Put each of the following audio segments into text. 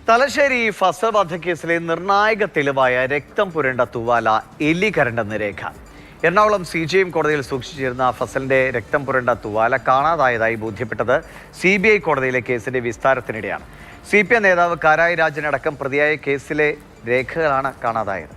തലശ്ശേരി ഫസൽ വധക്കേസിലെ നിർണായക തെളിവായ രക്തം പുരണ്ട തൂവാല എലി കരണ്ടെന്ന് രേഖ. എറണാകുളം CJM കോടതിയിൽ സൂക്ഷിച്ചിരുന്ന ഫസലിന്റെ രക്തം പുരണ്ട തൂവാല കാണാതായതായി ബോധ്യപ്പെട്ടത് CBI കോടതിയിലെ കേസിന്റെ വിസ്താരത്തിനിടെയാണ്. CPM നേതാവ് കാരായി രാജനടക്കം പ്രതിയായ കേസിലെ രേഖകളാണ് കാണാതായത്.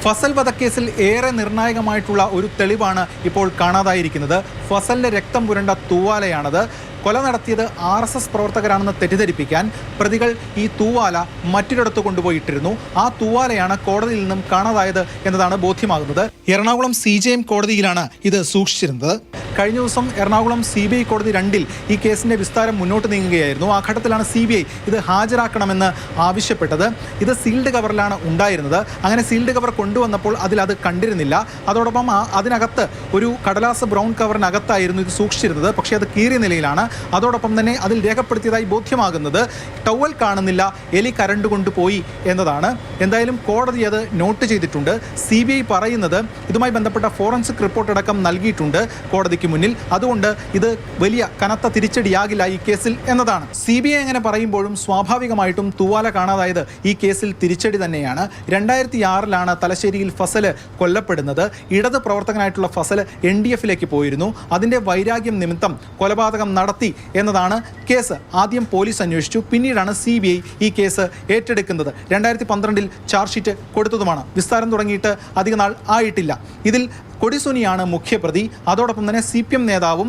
ഫസൽ വധക്കേസിൽ ഏറെ നിർണായകമായിട്ടുള്ള ഒരു തെളിവാണ് ഇപ്പോൾ കാണാതായിരിക്കുന്നത്. ഫസലിന്റെ രക്തം പുരണ്ട തൂവാലയാണത്. കൊല നടത്തിയത് RSS പ്രവർത്തകരാണെന്ന് തെറ്റിദ്ധരിപ്പിക്കാൻ പ്രതികൾ ഈ തൂവാല മറ്റൊരിടത്ത് കൊണ്ടുപോയിട്ടിരുന്നു. ആ തൂവാലയാണ് കോടതിയിൽ നിന്നും കാണാതായത് എന്നതാണ് ബോധ്യമാകുന്നത്. എറണാകുളം CJM കോടതിയിലാണ് ഇത് സൂക്ഷിച്ചിരുന്നത്. കഴിഞ്ഞ ദിവസം എറണാകുളം CBI കോടതി 2 ഈ കേസിന്റെ വിസ്താരം മുന്നോട്ട് നീങ്ങുകയായിരുന്നു. ആ ഘട്ടത്തിലാണ് CBI ഇത് ഹാജരാക്കണമെന്ന് ആവശ്യപ്പെട്ടത്. ഇത് സീൽഡ് കവറിലാണ് ഉണ്ടായിരുന്നത്. അങ്ങനെ സീൽഡ് കവർ കൊണ്ടുവന്നപ്പോൾ അത് കണ്ടിരുന്നില്ല. അതോടൊപ്പം അതിനകത്ത് ഒരു കടലാസ് ബ്രൗൺ കവറിനകത്തായിരുന്നു ഇത് സൂക്ഷിച്ചിരുന്നത്. പക്ഷേ അത് കീറിയ നിലയിലാണ്. അതോടൊപ്പം തന്നെ അതിൽ രേഖപ്പെടുത്തിയതായി ബോധ്യമാകുന്നത് ടവൽ കാണുന്നില്ല, എലി കരണ്ട് കൊണ്ടുപോയി എന്നതാണ്. എന്തായാലും കോടതി അത് നോട്ട് ചെയ്തിട്ടുണ്ട്. CBI പറയുന്നത് ഇതുമായി ബന്ധപ്പെട്ട ഫോറൻസിക് റിപ്പോർട്ട് അടക്കം നൽകിയിട്ടുണ്ട് കോടതിക്ക് മുന്നിൽ. അതുകൊണ്ട് ഇത് വലിയ കനത്ത തിരിച്ചടിയാകില്ല ഈ കേസിൽ എന്നതാണ്. CBI അങ്ങനെ പറയുമ്പോഴും സ്വാഭാവികമായിട്ടും തൂവാല കാണാതായത് ഈ കേസിൽ തിരിച്ചടി തന്നെയാണ്. 2006 തലശ്ശേരിയിൽ ഫസൽ കൊല്ലപ്പെടുന്നത്. ഇടത് പ്രവർത്തകനായിട്ടുള്ള ഫസൽ NDF-ലേക്ക് പോയിരുന്നു. അതിൻ്റെ വൈരാഗ്യം നിമിത്തം കൊലപാതകം നടത്തി എന്നതാണ് കേസ്. ആദ്യം പോലീസ് അന്വേഷിച്ചു, പിന്നീടാണ് CBI ഈ കേസ് ഏറ്റെടുക്കുന്നത്. 2012 ചാർജ് ഷീറ്റ് കൊടുത്തതുമാണ്. വിസ്താരം തുടങ്ങിയിട്ട് അധിക നാൾ ആയിട്ടില്ല. ഇതിൽ കൊടിസുനിയാണ് മുഖ്യപ്രതി. അതോടൊപ്പം തന്നെ CPM നേതാവും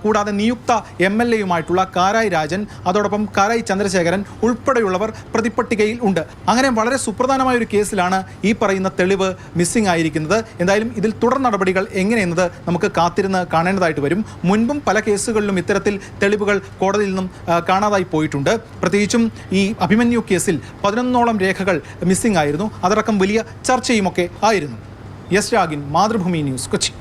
കൂടാതെ നിയുക്ത MLA-യുമായിട്ടുള്ള കാരായി രാജൻ, അതോടൊപ്പം കാരായി ചന്ദ്രശേഖരൻ ഉൾപ്പെടെയുള്ളവർ പ്രതിപ്പട്ടികയിൽ ഉണ്ട്. അങ്ങനെ വളരെ സുപ്രധാനമായ ഒരു കേസിലാണ് ഈ പറയുന്ന തെളിവ് മിസ്സിംഗ് ആയിരിക്കുന്നത്. എന്തായാലും ഇതിൽ തുടർ നടപടികൾ എങ്ങനെയെന്നത് നമുക്ക് കാത്തിരുന്ന് കാണേണ്ടതായിട്ട് വരും. മുൻപും പല കേസുകളിലും ഇത്തരത്തിൽ തെളിവുകൾ കോടതിയിൽ നിന്നും കാണാതായി പോയിട്ടുണ്ട്. പ്രത്യേകിച്ചും ഈ അഭിമന്യു കേസിൽ 11ഓളം രേഖകൾ മിസ്സിംഗ് ആയിരുന്നു. അതടക്കം വലിയ ചർച്ചയുമൊക്കെ ആയിരുന്നു. യെസ് രാഗിൻ, മാതൃഭൂമി ന്യൂസ്, കൊച്ചി.